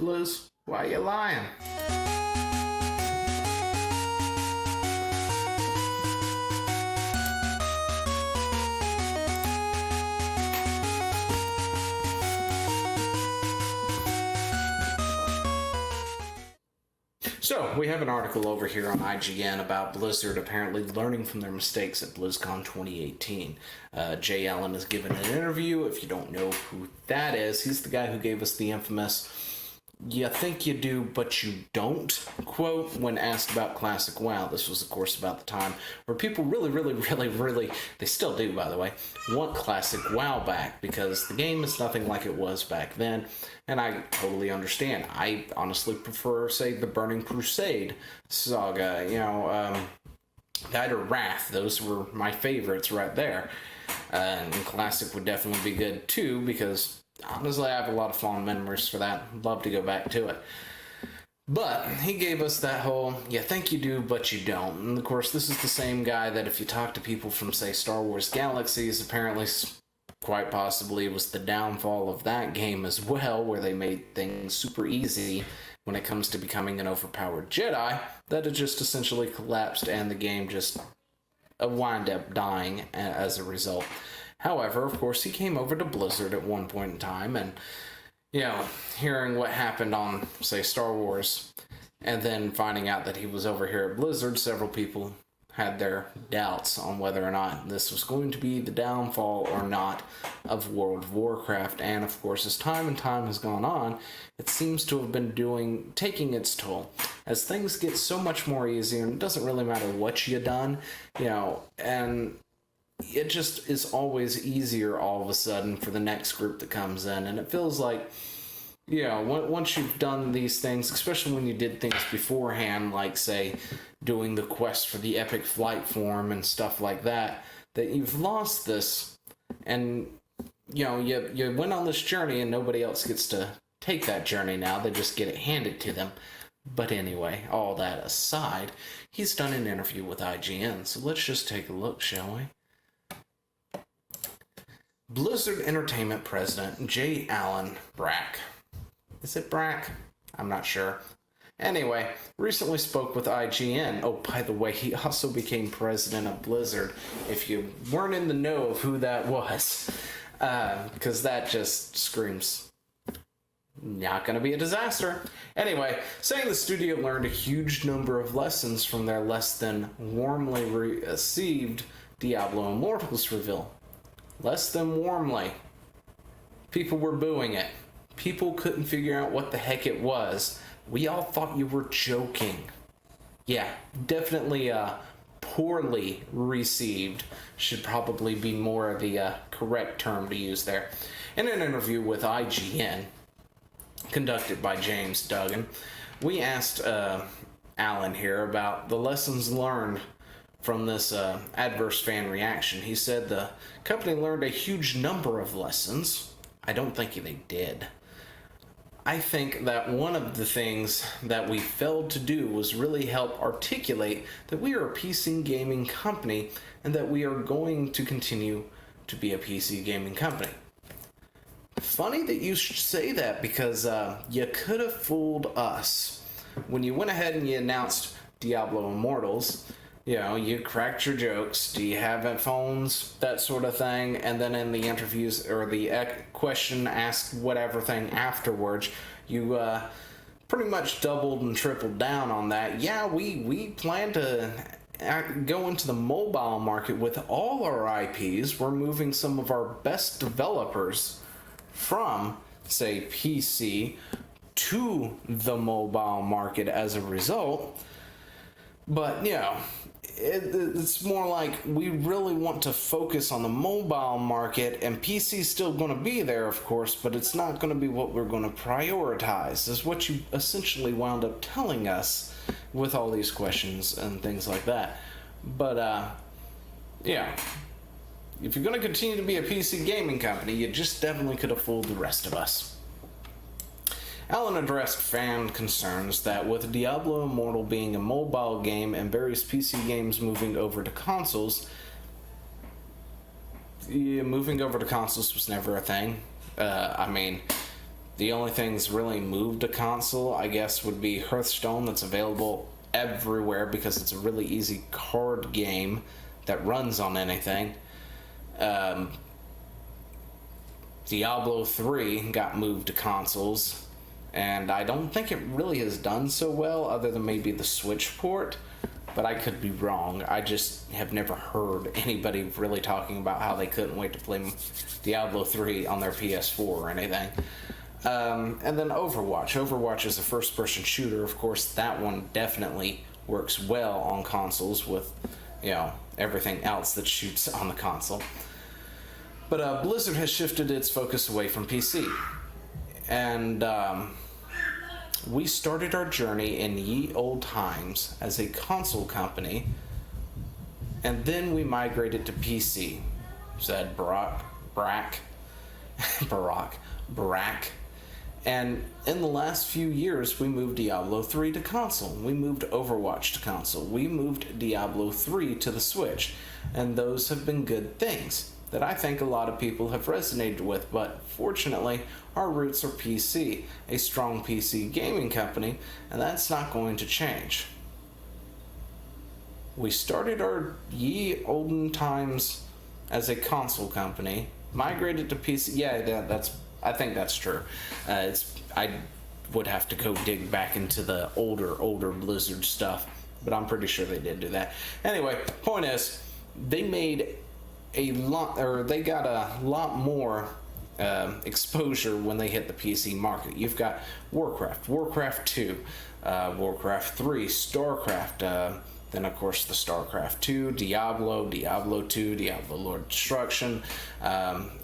Blues, why you lying? So, we have an article over here on IGN about Blizzard apparently learning from their mistakes at BlizzCon 2018. Jay Allen has given an interview. If you don't know who that is, he's the guy who gave us the infamous "you think you do, but you don't" quote when asked about Classic WoW. This was, of course, about the time where people really, they still do, by the way, want Classic WoW back, because the game is nothing like it was back then, and I totally understand. I honestly prefer, say, the Burning Crusade saga, that or Wrath. Those were my favorites right there. And Classic would definitely be good, too, because honestly, I have a lot of fond memories for that. Love to go back to it. But he gave us that whole, "you think you do, but you don't." And of course, this is the same guy that if you talk to people from, say, Star Wars Galaxies, apparently, quite possibly, was the downfall of that game as well, where they made things super easy when it comes to becoming an overpowered Jedi, that it just essentially collapsed and the game just wound up dying as a result. However, of course, he came over to Blizzard at one point in time, and, hearing what happened on, say, Star Wars, and then finding out that he was over here at Blizzard, several people had their doubts on whether or not this was going to be the downfall or not of World of Warcraft. And, of course, as time and time has gone on, it seems to have been taking its toll. As things get so much more easier, and it doesn't really matter what you done, and it just is always easier all of a sudden for the next group that comes in. And it feels like, once you've done these things, especially when you did things beforehand, like, say, doing the quest for the epic flight form and stuff like that, that you've lost this, and, you went on this journey and nobody else gets to take that journey now. They just get it handed to them. But anyway, all that aside, he's done an interview with IGN, so let's just take a look, shall we? Blizzard Entertainment President Jay Allen Brack. Is it Brack? I'm not sure. Anyway, recently spoke with IGN. Oh, by the way, he also became president of Blizzard, if you weren't in the know of who that was. Because that just screams not going to be a disaster. Anyway, saying the studio learned a huge number of lessons from their less than warmly received Diablo Immortal's reveal. Less than warmly. People were booing it. People couldn't figure out what the heck it was. We all thought you were joking. Yeah, definitely poorly received should probably be more the correct term to use there. In an interview with IGN, conducted by James Duggan, we asked Allen here about the lessons learned from this adverse fan reaction. He said the company learned a huge number of lessons. I don't think they did. I think that one of the things that we failed to do was really help articulate that we are a PC gaming company and that we are going to continue to be a PC gaming company. Funny that you should say that, because you could have fooled us. When you went ahead and you announced Diablo Immortals, you cracked your jokes. Do you have phones? That sort of thing. And then in the interviews or the question asked whatever thing afterwards, you pretty much doubled and tripled down on that. Yeah, we plan to go into the mobile market with all our IPs. We're moving some of our best developers from, say, PC to the mobile market as a result. But, it's more like we really want to focus on the mobile market, and PC's still going to be there, of course, but it's not going to be what we're going to prioritize, is what you essentially wound up telling us with all these questions and things like that. But, if you're going to continue to be a PC gaming company, you just definitely could have fooled the rest of us. Allen addressed fan concerns that with Diablo Immortal being a mobile game and various PC games moving over to consoles, moving over to consoles was never a thing. The only things really moved to console, I guess, would be Hearthstone, that's available everywhere because it's a really easy card game that runs on anything. Diablo 3 got moved to consoles, and I don't think it really has done so well other than maybe the Switch port, but I could be wrong. I just have never heard anybody really talking about how they couldn't wait to play Diablo 3 on their PS4 or anything. And then Overwatch. Overwatch is a first-person shooter. Of course, that one definitely works well on consoles with, everything else that shoots on the console. But Blizzard has shifted its focus away from PC. And we started our journey in ye old times as a console company, and then we migrated to PC, said Brack. And in the last few years, we moved Diablo 3 to console. We moved Overwatch to console. We moved Diablo 3 to the Switch. And those have been good things that I think a lot of people have resonated with. But fortunately, our roots are PC, a strong PC gaming company, and that's not going to change. We started our ye olden times as a console company, migrated to PC. Yeah, I think that's true. I would have to go dig back into the older Blizzard stuff, but I'm pretty sure they did do that. Anyway, point is, they made they got a lot more exposure when they hit the PC market. You've got Warcraft 2, Warcraft 3, StarCraft, then of course the StarCraft 2, Diablo 2, Diablo Lord Destruction,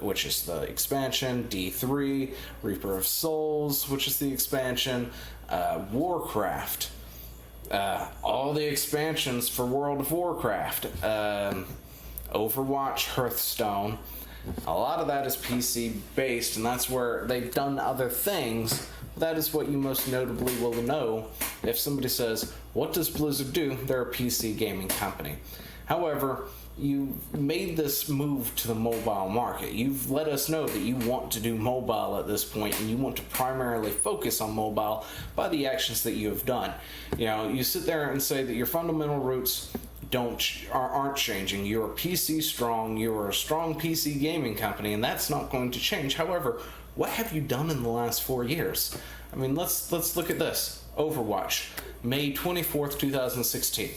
which is the expansion, D3, Reaper of Souls, which is the expansion, Warcraft, all the expansions for World of Warcraft, Overwatch, Hearthstone. A lot of that is PC based, and that's where they've done other things. That is what you most notably will know if somebody says, what does Blizzard do? They're a PC gaming company. However, you made this move to the mobile market. You've let us know that you want to do mobile at this point, and you want to primarily focus on mobile by the actions that you have done. You sit there and say that your fundamental roots aren't changing. You're PC strong. You're a strong PC gaming company, and that's not going to change. However, what have you done in the last 4 years? I mean, let's look at this. Overwatch, May 24th, 2016.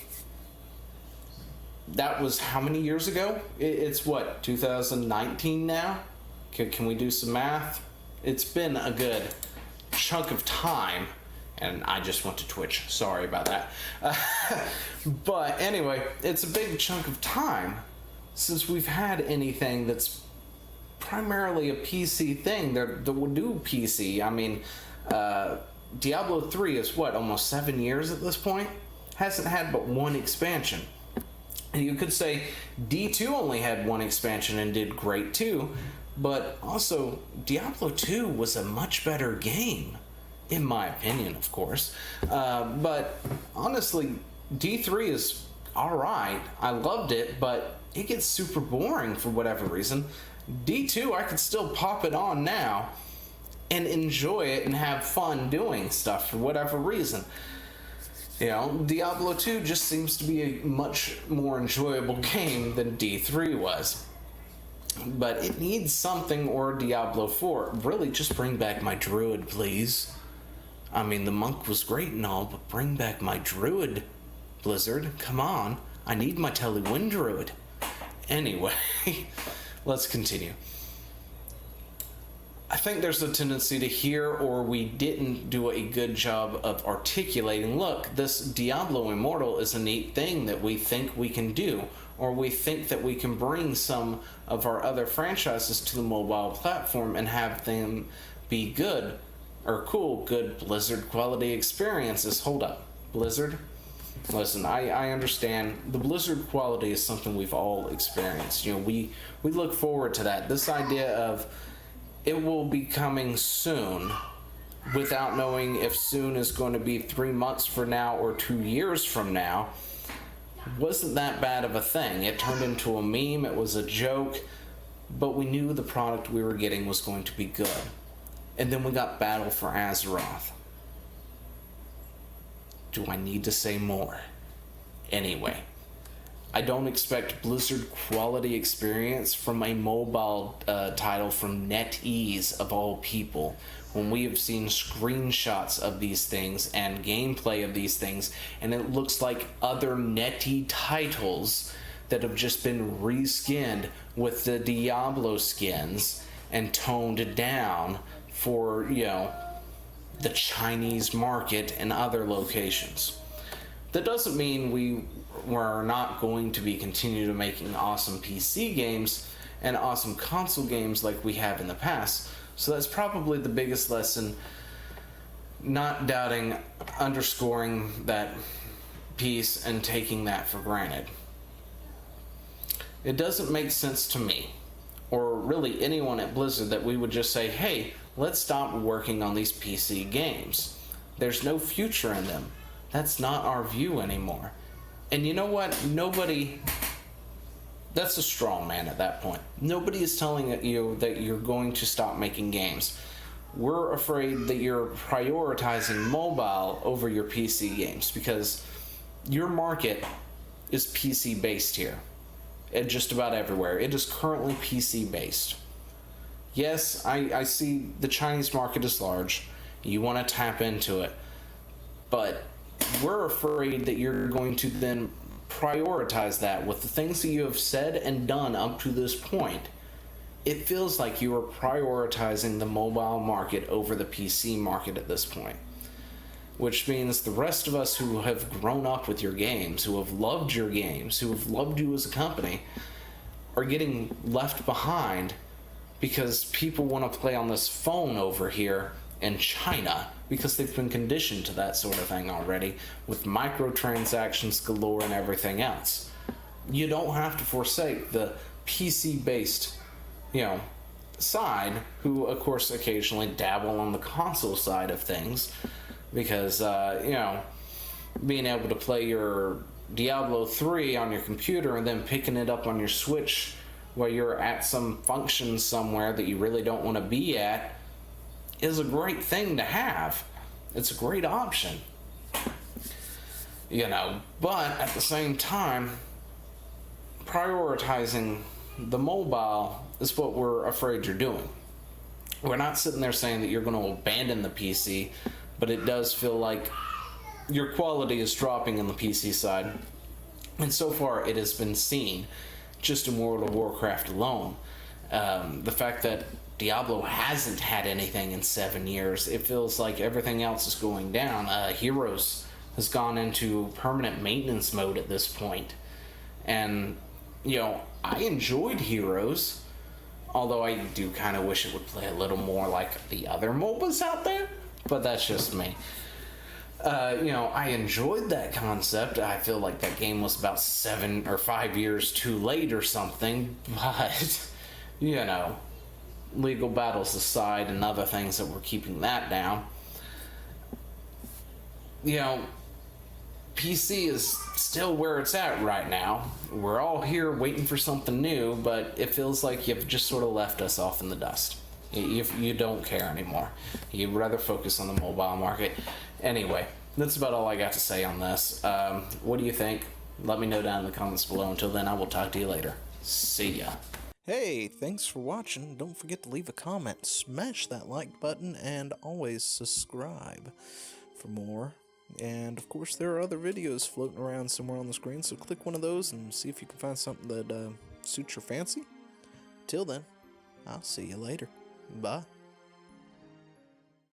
That was how many years ago? It's what, 2019 now? Can we do some math? It's been a good chunk of time. And I just went to Twitch. Sorry about that. But anyway, it's a big chunk of time since we've had anything that's primarily a PC thing. The new PC, I mean, Diablo 3 is what, almost 7 years at this point? Hasn't had but one expansion. And you could say D2 only had one expansion and did great too, but also Diablo 2 was a much better game. In my opinion, of course. But honestly, D3 is alright. I loved it, but it gets super boring for whatever reason. D2, I could still pop it on now and enjoy it and have fun doing stuff for whatever reason. Diablo 2 just seems to be a much more enjoyable game than D3 was. But it needs something, or Diablo 4. Really, just bring back my druid, please. I mean, the monk was great and all, but bring back my druid, Blizzard. Come on. I need my Telewind druid. Anyway, let's continue. I think there's a tendency to hear, or we didn't do a good job of articulating, look, this Diablo Immortal is a neat thing that we think we can do, or we think that we can bring some of our other franchises to the mobile platform and have them be good. Or cool, good Blizzard quality experiences. Hold up, Blizzard? Listen, I understand the Blizzard quality is something we've all experienced. We look forward to that. This idea of it will be coming soon without knowing if soon is going to be 3 months from now or 2 years from now wasn't that bad of a thing. It turned into a meme, it was a joke, but we knew the product we were getting was going to be good. And then we got Battle for Azeroth. Do I need to say more? Anyway, I don't expect Blizzard quality experience from a mobile title from NetEase of all people, when we have seen screenshots of these things and gameplay of these things, and it looks like other NetEase titles that have just been reskinned with the Diablo skins and toned down for, the Chinese market and other locations. That doesn't mean we're not going to be continue to making awesome PC games and awesome console games like we have in the past. So that's probably the biggest lesson, not doubting, underscoring that piece and taking that for granted. It doesn't make sense to me, or really anyone at Blizzard, that we would just say, hey, let's stop working on these PC games. There's no future in them. That's not our view anymore. And you know what? That's a strong man at that point. Nobody is telling you that you're going to stop making games. We're afraid that you're prioritizing mobile over your PC games because your market is PC based here. And just about everywhere. It is currently PC based. Yes, I see the Chinese market is large. You want to tap into it. But we're afraid that you're going to then prioritize that with the things that you have said and done up to this point. It feels like you are prioritizing the mobile market over the PC market at this point. Which means the rest of us who have grown up with your games, who have loved your games, who have loved you as a company, are getting left behind because people want to play on this phone over here in China because they've been conditioned to that sort of thing already with microtransactions galore and everything else. You don't have to forsake the PC-based, side, who of course occasionally dabble on the console side of things because, being able to play your Diablo 3 on your computer and then picking it up on your Switch while you're at some function somewhere that you really don't want to be at is a great thing to have. It's a great option. But at the same time, prioritizing the mobile is what we're afraid you're doing. We're not sitting there saying that you're going to abandon the PC, but it does feel like your quality is dropping on the PC side. And so far it has been seen just in World of Warcraft alone. The fact that Diablo hasn't had anything in 7 years, it feels like everything else is going down. Heroes has gone into permanent maintenance mode at this point. And, I enjoyed Heroes, although I do kind of wish it would play a little more like the other MOBAs out there, but that's just me. I enjoyed that concept. I feel like that game was about 7 or 5 years too late or something, but, legal battles aside and other things that were keeping that down, PC is still where it's at right now. We're all here waiting for something new, but it feels like you've just sort of left us off in the dust. You don't care anymore. You'd rather focus on the mobile market. Anyway, that's about all I got to say on this. What do you think? Let me know down in the comments below. Until then, I will talk to you later. See ya. Hey, thanks for watching. Don't forget to leave a comment, smash that like button, and always subscribe for more. And of course, there are other videos floating around somewhere on the screen, so click one of those and see if you can find something that suits your fancy. Till then, I'll see you later. Bye.